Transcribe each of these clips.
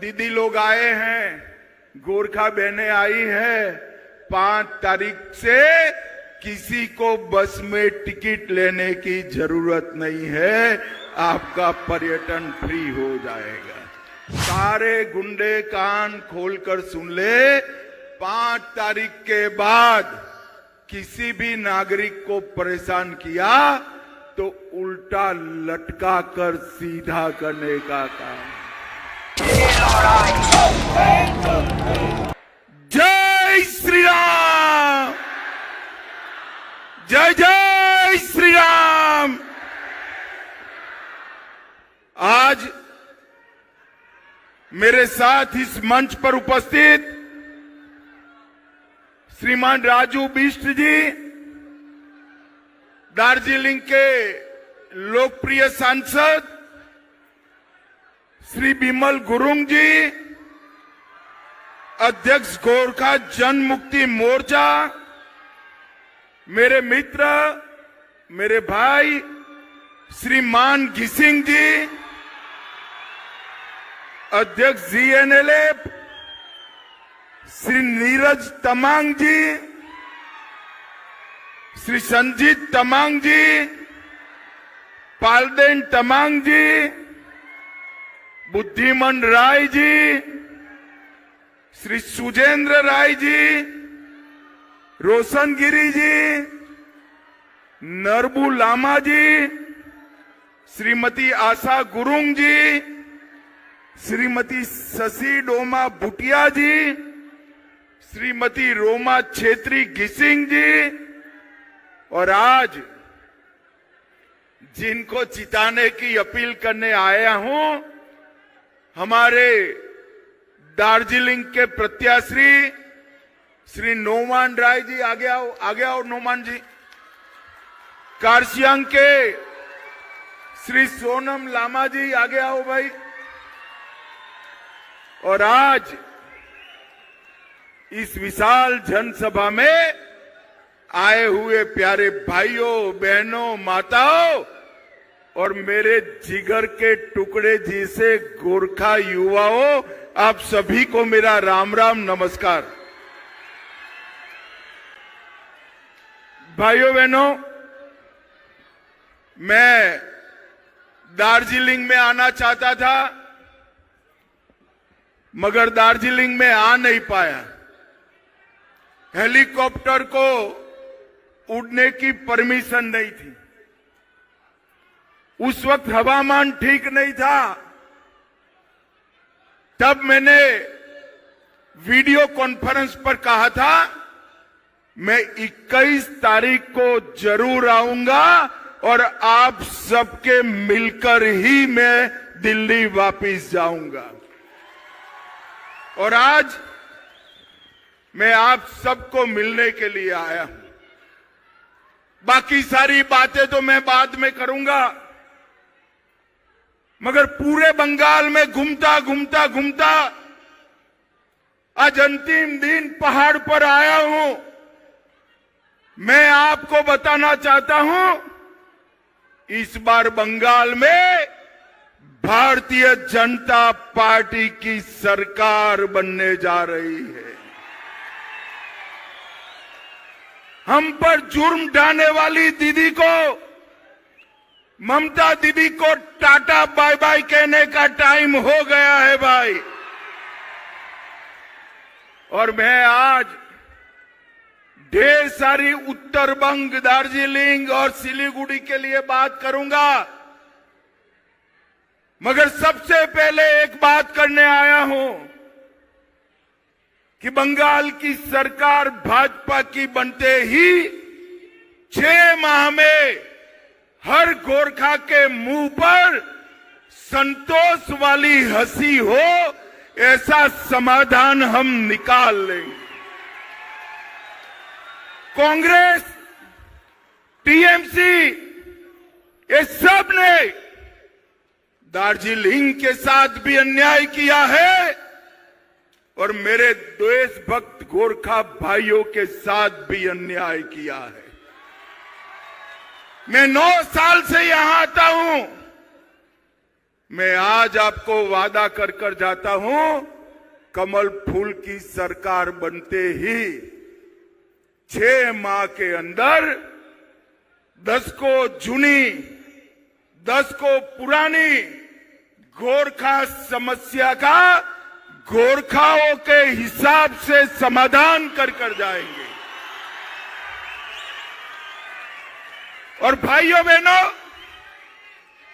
दीदी लोग आए हैं, गोरखा बहनें आई है। 5 तारीख से किसी को बस में टिकट लेने की जरूरत नहीं है, आपका पर्यटन फ्री हो जाएगा। सारे गुंडे कान खोलकर सुन ले, 5 तारीख के बाद किसी भी नागरिक को परेशान किया तो उल्टा लटका कर सीधा करने का काम। जय श्री राम, जय जय श्री राम। आज मेरे साथ इस मंच पर उपस्थित श्रीमान राजू बिष्ट जी, दार्जिलिंग के लोकप्रिय सांसद श्री बिमल गुरुंग जी, अध्यक्ष गोरखा जन मुक्ति मोर्चा, मेरे मित्र, मेरे भाई श्रीमान घिसिंग जी, अध्यक्ष जीएनएलएफ श्री नीरज तमांग जी, श्री संजीत तमांग जी, पालदेन तमांग जी, बुद्धिमन राय जी, श्री सुजेंद्र राय जी, रोशनगिरी जी, नरबू लामा जी, श्रीमती आशा गुरुंग जी, श्रीमती शशि डोमा भुटिया जी, श्रीमती रोमा छेत्री घिसिंग जी, और आज जिनको जिताने की अपील करने आया हूं, हमारे दार्जिलिंग के प्रत्याशी श्री नोमान राय जी, आगे आओ नोमान जी। कार्शियांग के श्री सोनम लामा जी, आगे आओ भाई। और आज इस विशाल जनसभा में आए हुए प्यारे भाइयों, बहनों, माताओं और मेरे जिगर के टुकड़े जैसे गोरखा युवाओं, आप सभी को मेरा राम राम नमस्कार। भाइयों बहनों, मैं दार्जिलिंग में आना चाहता था मगर दार्जिलिंग में आ नहीं पाया। हेलीकॉप्टर को उड़ने की परमिशन नहीं थी, उस वक्त हवामान ठीक नहीं था। तब मैंने वीडियो कॉन्फ्रेंस पर कहा था मैं 21 तारीख को जरूर आऊंगा और आप सबके मिलकर ही मैं दिल्ली वापस जाऊंगा। और आज मैं आप सबको मिलने के लिए आया हूं। बाकी सारी बातें तो मैं बाद में करूंगा, मगर पूरे बंगाल में घूमता घूमता आज अंतिम दिन पहाड़ पर आया हूं। मैं आपको बताना चाहता हूं, इस बार बंगाल में भारतीय जनता पार्टी की सरकार बनने जा रही है। हम पर जुर्म ढाने वाली दीदी को, ममता दीदी को टाटा बाय बाय कहने का टाइम हो गया है भाई। और मैं आज ढेर सारी उत्तर बंग, दार्जिलिंग और सिलीगुड़ी के लिए बात करूंगा, मगर सबसे पहले एक बात करने आया हूं कि बंगाल की सरकार भाजपा की बनते ही 6 माह में हर गोरखा के मुंह पर संतोष वाली हंसी हो, ऐसा समाधान हम निकाल लेंगे। कांग्रेस, टीएमसी, ये सब ने दार्जिलिंग के साथ भी अन्याय किया है और मेरे देशभक्त गोरखा भाइयों के साथ भी अन्याय किया है। मैं 9 साल से यहां आता हूं। मैं आज आपको वादा कर कर जाता हूं, कमल फूल की सरकार बनते ही 6 माह के अंदर 10 को जूनी 10 को पुरानी गोरखा समस्या का गोरखाओं के हिसाब से समाधान कर जाएंगे। और भाइयों बहनों,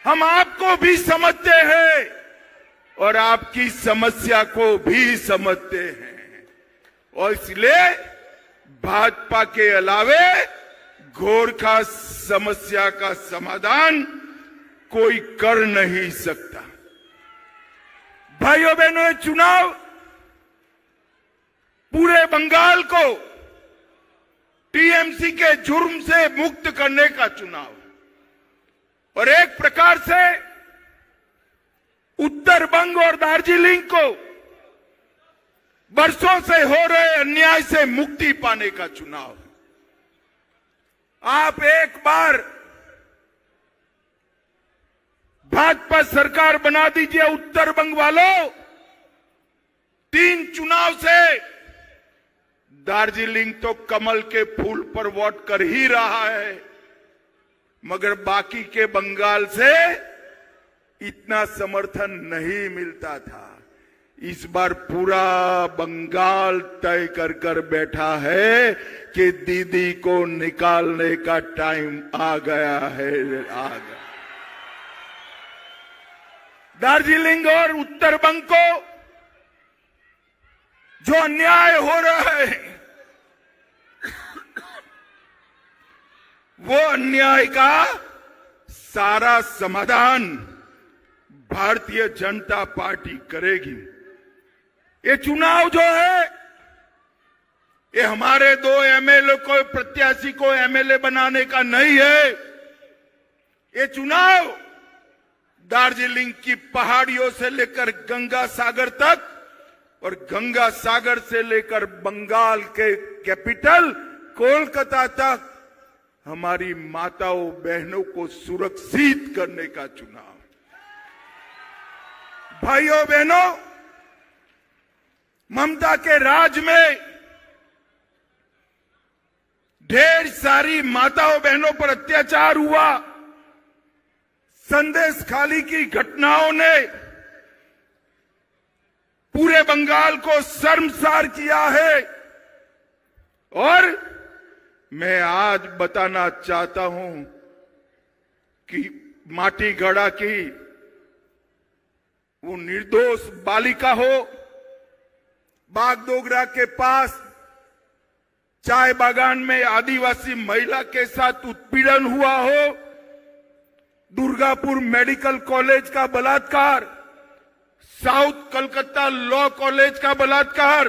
हम आपको भी समझते हैं और आपकी समस्या को भी समझते हैं, और इसलिए भाजपा के अलावे गोरखा समस्या का समाधान कोई कर नहीं सकता। भाइयों बहनों, ये चुनाव पूरे बंगाल को टीएमसी के जुर्म से मुक्त करने का चुनाव, और एक प्रकार से उत्तर बंग और दार्जिलिंग को बरसों से हो रहे अन्याय से मुक्ति पाने का चुनाव। आप एक बार भाजपा सरकार बना दीजिए उत्तर बंग वालों। 3 चुनाव से दार्जिलिंग तो कमल के फूल पर वोट कर ही रहा है, मगर बाकी के बंगाल से इतना समर्थन नहीं मिलता था। इस बार पूरा बंगाल तय कर बैठा है कि दीदी को निकालने का टाइम आ गया है, आ गया। दार्जिलिंग और उत्तर बंग को जो अन्याय हो रहा है, वो अन्याय का सारा समाधान भारतीय जनता पार्टी करेगी। ये चुनाव जो है, ये हमारे 2 एमएलए को प्रत्याशी को एमएलए बनाने का नहीं है। ये चुनाव दार्जिलिंग की पहाड़ियों से लेकर गंगा सागर तक और गंगा सागर से लेकर बंगाल के कैपिटल कोलकाता तक हमारी माताओं बहनों को सुरक्षित करने का चुनाव। भाइयों बहनों, ममता के राज में ढेर सारी माताओं बहनों पर अत्याचार हुआ। संदेश खाली की घटनाओं ने पूरे बंगाल को शर्मसार किया है, और मैं आज बताना चाहता हूं कि माटीगढ़ा की वो निर्दोष बालिका हो, बागडोगरा के पास चाय बागान में आदिवासी महिला के साथ उत्पीड़न हुआ हो, दुर्गापुर मेडिकल कॉलेज का बलात्कार, साउथ कलकत्ता लॉ कॉलेज का बलात्कार,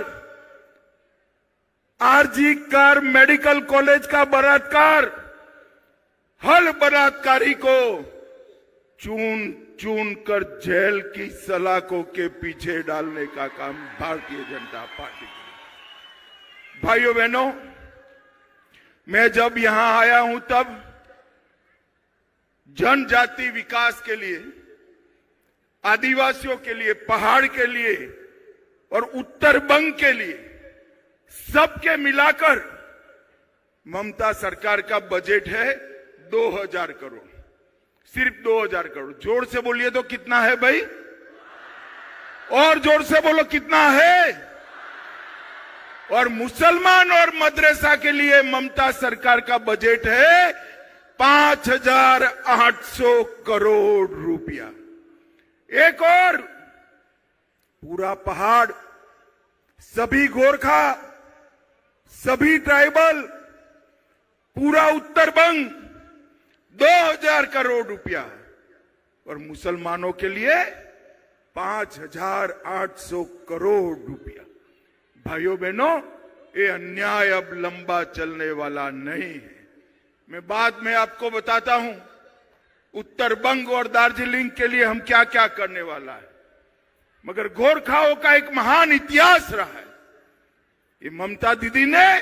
आरजी कार मेडिकल कॉलेज का बलात्कार, हर बलात्कारी को चून चून कर जेल की सलाखों के पीछे डालने का काम भारतीय जनता पार्टी की। भाइयों बहनों, मैं जब यहां आया हूं तब जनजाति विकास के लिए, आदिवासियों के लिए, पहाड़ के लिए और उत्तर बंग के लिए सबके मिलाकर ममता सरकार का बजट है 2000 करोड़, सिर्फ 2000 करोड़। जोर से बोलिए तो कितना है भाई? और जोर से बोलो कितना है? और मुसलमान और मदरसा के लिए ममता सरकार का बजट है 5800 करोड़ रुपया। एक और पूरा पहाड़, सभी गोरखा, सभी ट्राइबल, पूरा उत्तर बंग 2000 करोड़ रुपया, और मुसलमानों के लिए 5800 करोड़ रुपया। भाइयों बहनों, ये अन्याय अब लंबा चलने वाला नहीं है। मैं बाद में आपको बताता हूं उत्तर बंग और दार्जिलिंग के लिए हम क्या क्या करने वाला है, मगर गोरखाओं का एक महान इतिहास रहा है। ये ममता दीदी ने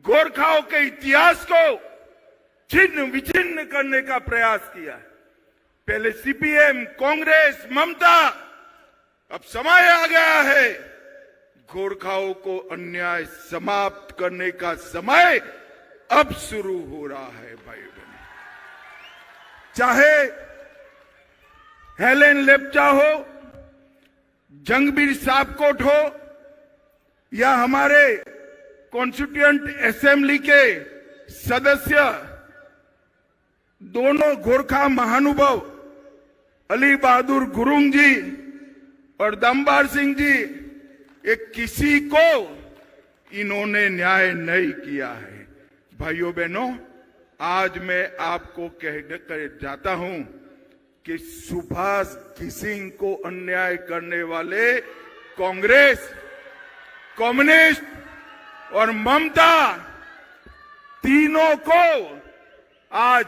गोरखाओं के इतिहास को छिन्न विछिन्न करने का प्रयास किया है, पहले सीपीएम, कांग्रेस, ममता, अब समय आ गया है गोरखाओं को अन्याय समाप्त करने का समय अब शुरू हो रहा है भाई बहन। चाहे हेलेन लेप्चा हो, जंगबीर साबकोट हो, या हमारे कॉन्स्टिट्यूएंट असेंबली के सदस्य, दोनों गोरखा महानुभाव अली बहादुर गुरुंग जी और दमबार सिंह जी, ये किसी को इन्होंने न्याय नहीं किया है। भाइयों बहनों, आज मैं आपको कह कर जाता हूं कि सुभाष घिसिंग को अन्याय करने वाले कांग्रेस, कम्युनिस्ट और ममता, तीनों को आज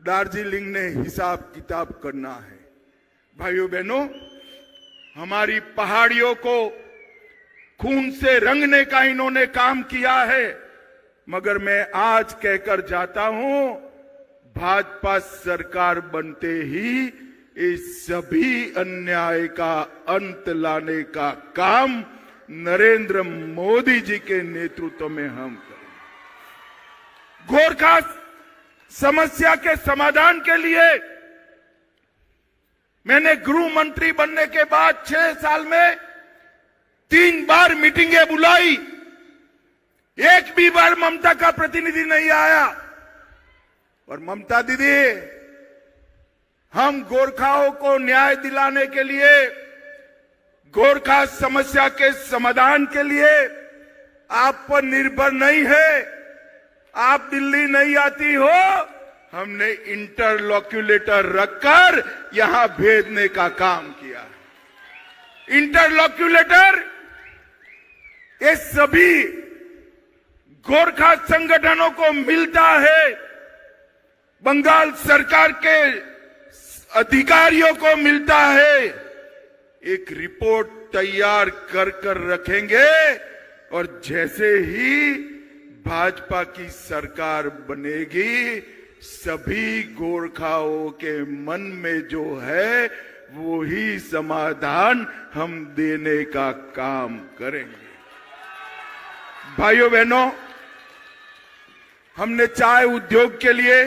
दार्जिलिंग ने हिसाब किताब करना है। भाइयों बहनों, हमारी पहाड़ियों को खून से रंगने का इन्होंने काम किया है, मगर मैं आज कहकर जाता हूं, भाजपा सरकार बनते ही इस सभी अन्याय का अंत लाने का काम नरेंद्र मोदी जी के नेतृत्व में हम करेंगे। गोरखा समस्या के समाधान के लिए मैंने गृह मंत्री बनने के बाद 6 साल में 3 बार मीटिंगें बुलाई, एक भी बार ममता का प्रतिनिधि नहीं आया। और ममता दीदी, हम गोरखाओं को न्याय दिलाने के लिए, गोरखा समस्या के समाधान के लिए आप पर निर्भर नहीं है। आप दिल्ली नहीं आती हो, हमने इंटरलॉक्यूलेटर रखकर यहां भेजने का काम किया। इंटरलॉक्यूलेटर ये सभी गोरखा संगठनों को मिलता है, बंगाल सरकार के अधिकारियों को मिलता है। एक रिपोर्ट तैयार कर रखेंगे और जैसे ही भाजपा की सरकार बनेगी, सभी गोरखाओं के मन में जो है वो ही समाधान हम देने का काम करेंगे। भाइयों बहनों, हमने चाय उद्योग के लिए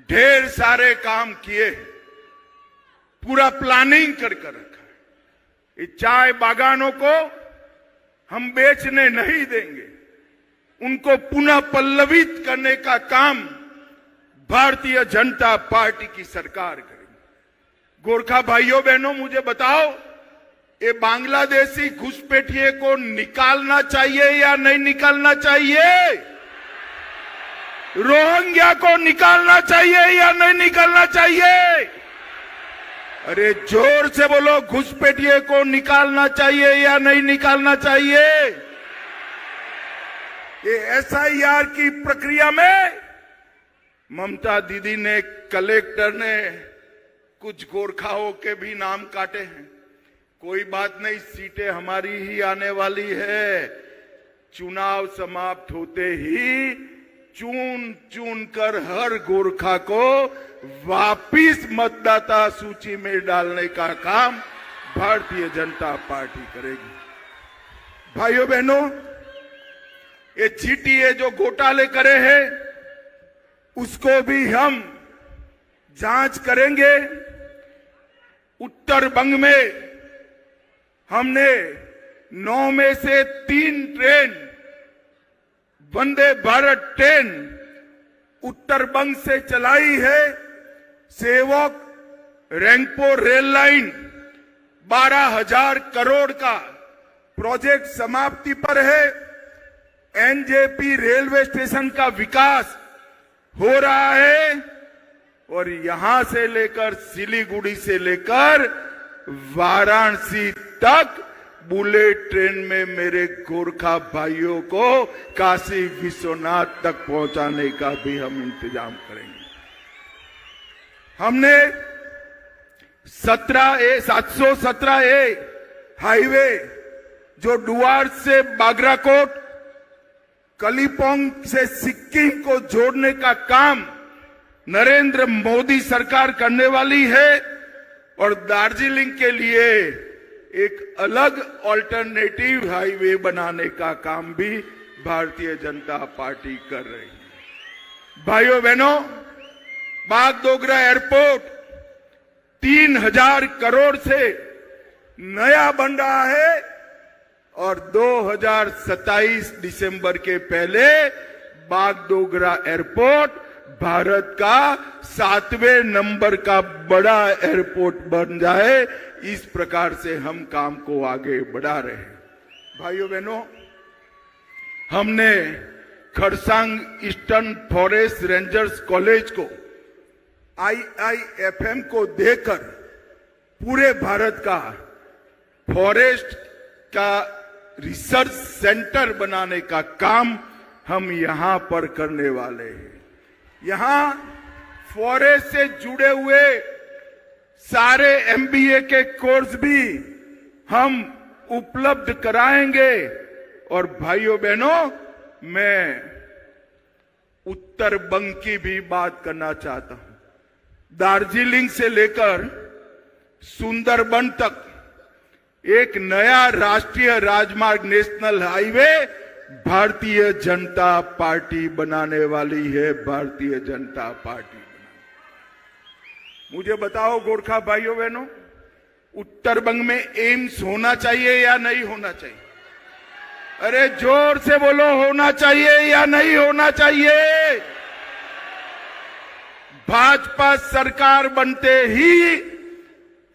ढेर सारे काम किए, पूरा प्लानिंग कर रखा है। इस चाय बागानों को हम बेचने नहीं देंगे, उनको पुनः पल्लवित करने का काम भारतीय जनता पार्टी की सरकार करेगी। गोरखा भाइयों बहनों, मुझे बताओ, ये बांग्लादेशी घुसपैठिए को निकालना चाहिए या नहीं निकालना चाहिए? रोहिंग्या को निकालना चाहिए या नहीं निकालना चाहिए? अरे जोर से बोलो, घुसपैठिए को निकालना चाहिए या नहीं निकालना चाहिए? ये एसआईआर की प्रक्रिया में ममता दीदी ने, कलेक्टर ने कुछ गोरखाओं के भी नाम काटे हैं। कोई बात नहीं, सीटें हमारी ही आने वाली है। चुनाव समाप्त होते ही चुन चुन कर हर गोरखा को वापिस मतदाता सूची में डालने का काम भारतीय जनता पार्टी करेगी। भाइयों बहनों, ये जीटीए जो घोटाले करे हैं, उसको भी हम जांच करेंगे। उत्तर बंग में हमने 9 में से 3 ट्रेन, वंदे भारत ट्रेन उत्तर बंग से चलाई है। सेवक रैंगपो रेल लाइन 12,000 करोड़ का प्रोजेक्ट समाप्ति पर है। एनजेपी रेलवे स्टेशन का विकास हो रहा है और यहां से लेकर सिलीगुड़ी से लेकर वाराणसी तक बुलेट ट्रेन में मेरे गोरखा भाइयों को काशी विश्वनाथ तक पहुंचाने का भी हम इंतजाम करेंगे। हमने 717A हाईवे जो डुआर से बागराकोट, कलिम्पोंग से सिक्किम को जोड़ने का काम नरेंद्र मोदी सरकार करने वाली है और दार्जिलिंग के लिए एक अलग ऑल्टरनेटिव हाईवे बनाने का काम भी भारतीय जनता पार्टी कर रही है। भाइयों बहनों, बागडोगरा एयरपोर्ट 3000 करोड़ से नया बन रहा है और 2027 दिसंबर के पहले बागडोगरा एयरपोर्ट भारत का 7वें नंबर का बड़ा एयरपोर्ट बन जाए, इस प्रकार से हम काम को आगे बढ़ा रहे हैं। भाइयों बहनों, हमने Kharsang eastern forest rangers college को IIFM को देकर पूरे भारत का फॉरेस्ट का रिसर्च सेंटर बनाने का काम हम यहां पर करने वाले हैं। यहां फॉरेस्ट से जुड़े हुए सारे MBA के कोर्स भी हम उपलब्ध कराएंगे। और भाइयों बहनों, मैं उत्तर बंग की भी बात करना चाहता हूं। दार्जिलिंग से लेकर सुंदरबन तक एक नया राष्ट्रीय राजमार्ग national highway Bharatiya Janata party बनाने वाली है। भारतीय जनता पार्टी मुझे बताओ गोरखा भाइयों बहनों, उत्तर बंग में एम्स होना चाहिए या नहीं होना चाहिए? अरे जोर से बोलो, होना चाहिए या नहीं होना चाहिए? भाजपा सरकार बनते ही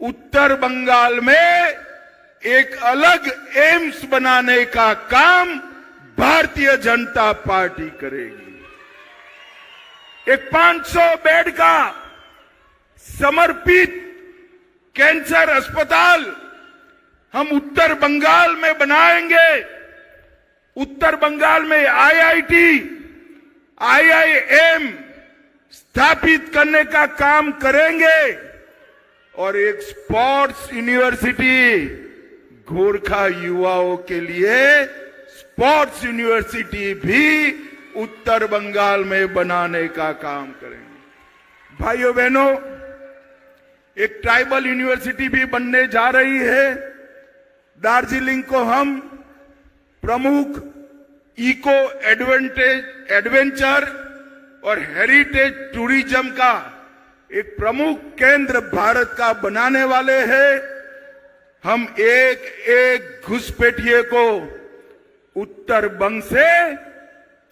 उत्तर बंगाल में एक अलग एम्स बनाने का काम भारतीय जनता पार्टी करेगी। एक 500 बेड का समर्पित कैंसर अस्पताल हम उत्तर बंगाल में बनाएंगे। उत्तर बंगाल में IIT, IIM स्थापित करने का काम करेंगे और एक स्पोर्ट्स यूनिवर्सिटी गोरखा युवाओं के लिए स्पोर्ट्स यूनिवर्सिटी भी उत्तर बंगाल में बनाने का काम करेंगे। भाइयों बहनों, एक ट्राइबल यूनिवर्सिटी भी बनने जा रही है। दार्जिलिंग को हम प्रमुख इको एडवेंचर और हेरिटेज टूरिज्म का एक प्रमुख केंद्र भारत का बनाने वाले हैं। हम एक एक घुसपैठिए को उत्तर बंग से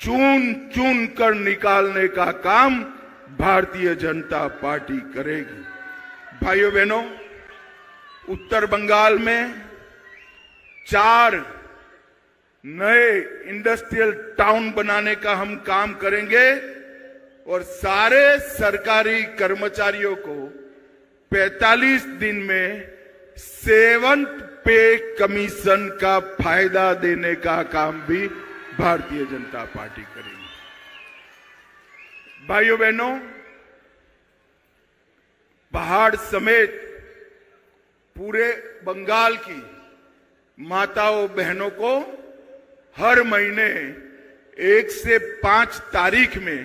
चुन चुन कर निकालने का काम भारतीय जनता पार्टी करेगी। भाइयों बहनों, उत्तर बंगाल में 4 नए इंडस्ट्रियल टाउन बनाने का हम काम करेंगे और सारे सरकारी कर्मचारियों को 45 दिन में 7th पे कमीशन का फायदा देने का काम भी भारतीय जनता पार्टी करेगी। भाइयों बहनों, पहाड़ समेत पूरे बंगाल की माताओं बहनों को हर महीने 1 से 5 तारीख में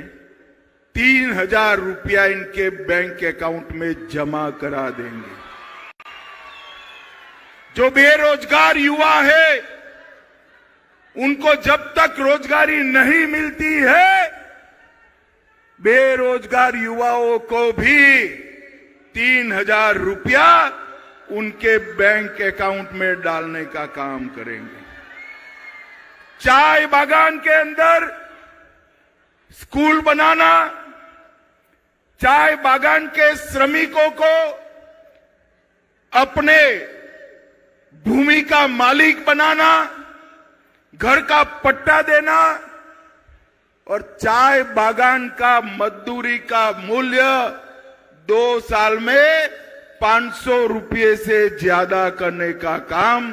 3000 रुपया इनके बैंक अकाउंट में जमा करा देंगे। जो बेरोजगार युवा है, उनको जब तक रोजगारी नहीं मिलती है, बेरोजगार युवाओं को भी 3000 रुपया उनके बैंक अकाउंट में डालने का काम करेंगे। चाय बागान के अंदर स्कूल बनाना, चाय बागान के श्रमिकों को अपने भूमि का मालिक बनाना, घर का पट्टा देना और चाय बागान का मजदूरी का मूल्य 2 साल में 500 रुपये से ज्यादा करने का काम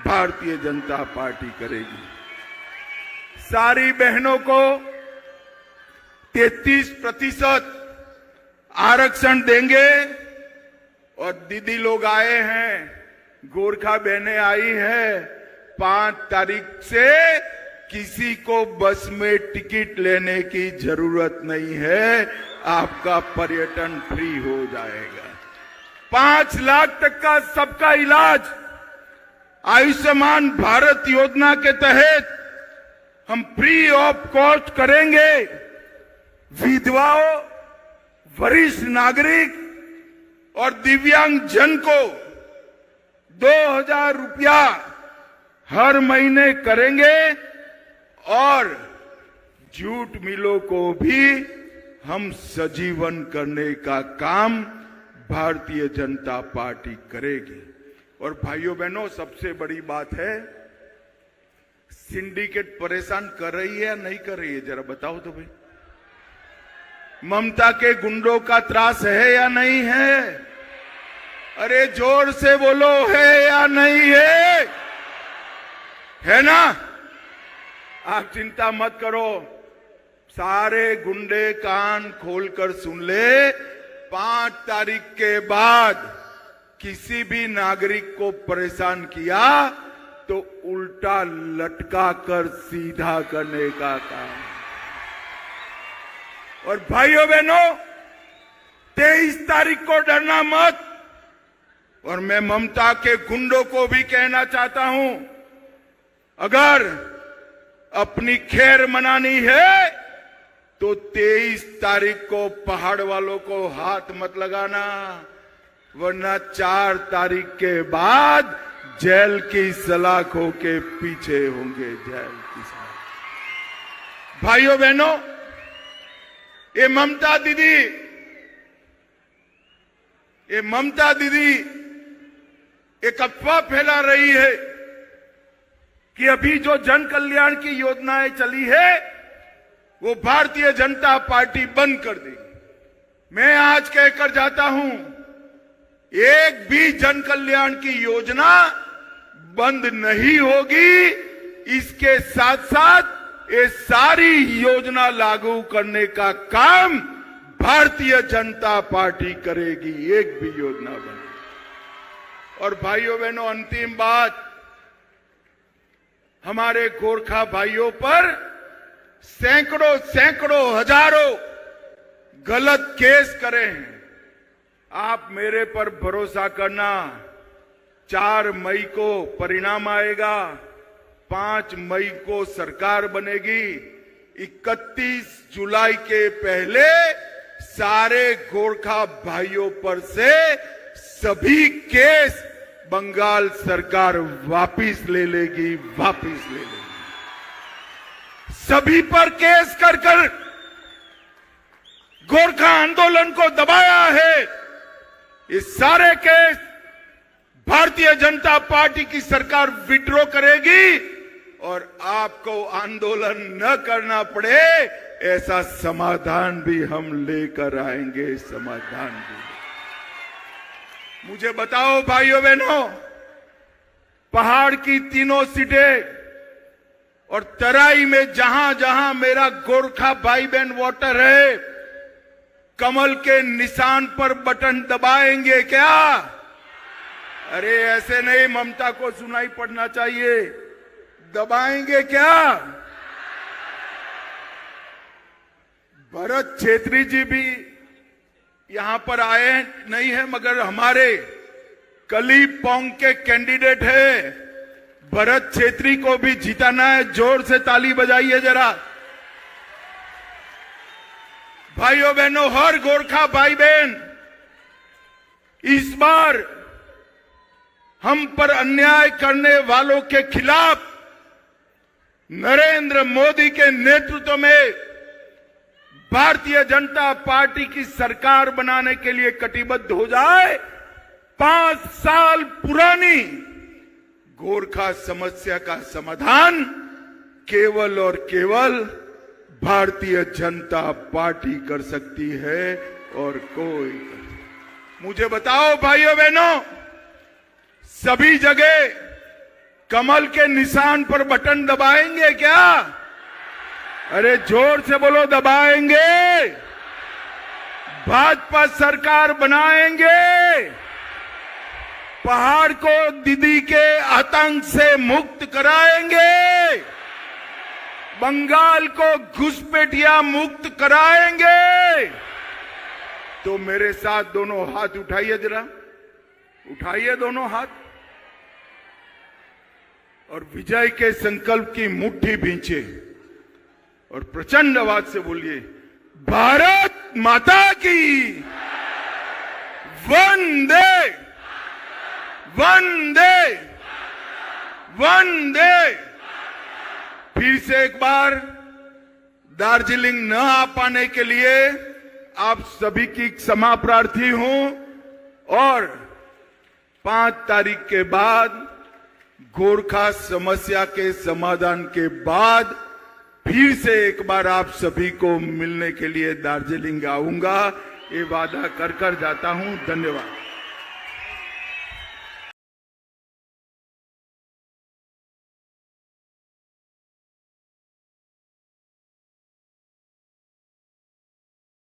भारतीय जनता पार्टी करेगी। सारी बहनों को 33% आरक्षण देंगे और दीदी लोग आए हैं, गोरखा बहनें आई है। 5 तारीख से किसी को बस में टिकट लेने की जरूरत नहीं है। आपका पर्यटन फ्री हो जाएगा। 5 लाख तक का सबका इलाज आयुष्मान भारत योजना के तहत हम फ्री ऑफ कॉस्ट करेंगे। विधवाओं, वरिष्ठ नागरिक और दिव्यांग जन को 2000 रुपया हर महीने करेंगे और जूट मिलों को भी हम सजीवन करने का काम भारतीय जनता पार्टी करेगी। और भाइयों बहनों, सबसे बड़ी बात है, सिंडिकेट परेशान कर रही है या नहीं कर रही है, जरा बताओ तो भाई। ममता के गुंडों का त्रास है या नहीं है? अरे जोर से बोलो, है या नहीं है? है ना? आप चिंता मत करो, सारे गुंडे कान खोलकर सुन ले। 5 तारीख के बाद किसी भी नागरिक को परेशान किया तो उल्टा लटका कर सीधा करने का काम। और भाइयों बहनों, 23 तारीख को डरना मत। और मैं ममता के गुंडों को भी कहना चाहता हूं, अगर अपनी खैर मनानी है तो 23 तारीख को पहाड़ वालों को हाथ मत लगाना, वरना 4 तारीख के बाद जेल की सलाखों के पीछे होंगे। जेल की सलाख। भाइयों बहनों, ये ममता दीदी एक अफवाह फैला रही है कि अभी जो जन कल्याण की योजनाएं चली है वो भारतीय जनता पार्टी बंद कर देगी। मैं आज कहकर जाता हूं, एक भी जन कल्याण की योजना बंद नहीं होगी। इसके साथ साथ ये सारी योजना लागू करने का काम भारतीय जनता पार्टी करेगी, एक भी योजना बंद। और भाइयों बहनों, अंतिम बात, हमारे गोरखा भाइयों पर सैकड़ों हजारों गलत केस करे हैं। आप मेरे पर भरोसा करना, 4 मई को परिणाम आएगा, 5 मई को सरकार बनेगी। 31 जुलाई के पहले सारे गोरखा भाइयों पर से सभी केस बंगाल सरकार वापिस ले लेगी। सभी पर केस कर गोरखा आंदोलन को दबाया है। ये सारे केस भारतीय जनता पार्टी की सरकार विड्रॉ करेगी और आपको आंदोलन न करना पड़े, ऐसा समाधान भी हम लेकर आएंगे। समाधान भी। मुझे बताओ भाइयों बहनों, पहाड़ की 3 सीटें और तराई में जहां जहां मेरा गोरखा भाई बहन वोटर है, कमल के निशान पर बटन दबाएंगे क्या? अरे ऐसे नहीं, ममता को सुनाई पड़ना चाहिए। दबाएंगे क्या? भरत छेत्री जी भी यहां पर आए नहीं है, मगर हमारे कलीपोंग के कैंडिडेट है। भरत छेत्री को भी जिताना है। जोर से ताली बजाइए जरा। भाइयों बहनों, हर गोरखा भाई बहन, इस बार हम पर अन्याय करने वालों के खिलाफ नरेंद्र मोदी के नेतृत्व में भारतीय जनता पार्टी की सरकार बनाने के लिए कटिबद्ध हो जाए। 5 साल पुरानी गोरखा समस्या का समाधान केवल और केवल भारतीय जनता पार्टी कर सकती है और कोई कर। मुझे बताओ भाइयों बहनों, सभी जगह कमल के निशान पर बटन दबाएंगे क्या? अरे जोर से बोलो, दबाएंगे। भाजपा सरकार बनाएंगे। पहाड़ को दीदी के आतंक से मुक्त कराएंगे। बंगाल को घुसपैठिया मुक्त कराएंगे। तो मेरे साथ दोनों हाथ उठाइए, जरा उठाइए दोनों हाथ और विजय के संकल्प की मुट्ठी भींचे और प्रचंड आवाज से बोलिए, भारत माता की वंदे वंदे वंदे। फिर से एक बार दार्जिलिंग न आ पाने के लिए आप सभी की क्षमा प्रार्थी हूं और 5 तारीख के बाद गोरखा समस्या के समाधान के बाद फिर से एक बार आप सभी को मिलने के लिए दार्जिलिंग आऊंगा, ये वादा कर जाता हूं। धन्यवाद।